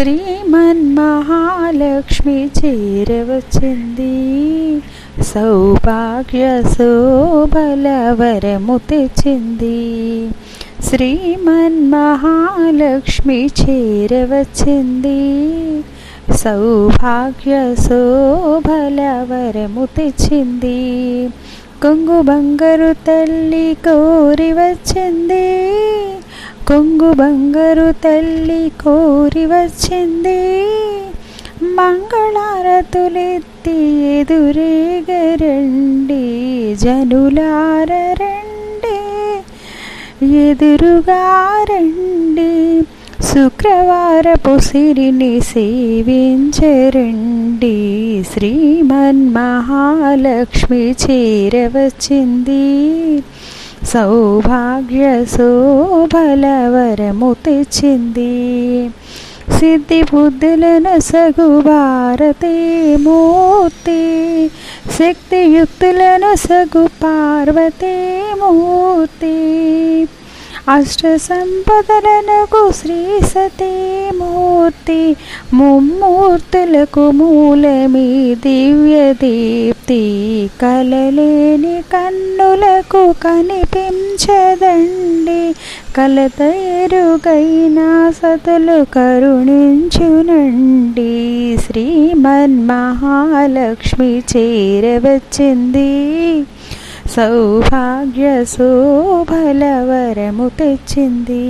శ్రీమన్మహాలక్ష్మి చేరవచ్చింది, సౌభాగ్య శోభల వరము తెచ్చింది. శ్రీమన్మహాలక్ష్మి చేరవచ్చింది, సౌభాగ్య శోభల వరము తెచ్చింది. కొంగు బంగారు తల్లి కోరి వచ్చింది, కొంగు బంగారు తల్లి కోరి వచ్చింది. మంగళారతులెత్తి ఎదురేగరండి, జనులార రండి, ఎదురుగా రండి. శుక్రవారపు సిరిని సేవించరండి, శ్రీమన్మహాలక్ష్మి చేరవచ్చింది, సౌభాగ్య శోభల వరము తెచ్చింది. సిద్ధి బుద్ధులను సగు భారతే మూర్తి, శక్తియుక్తులను సగు పార్వతే మూర్తి. అష్ట సంపదలకు శ్రీ సతీ మూర్తి, ముమ్మూర్తులకు మూలమీ దివ్య దీప్తి. కలలేని కన్నులకు కనిపించదండి, కలత ఎరుగైన సతులు కరుణించునండి. శ్రీమన్మహాలక్ష్మి చేరవచ్చింది, సౌభాగ్య శోభల వరము తెచ్చింది.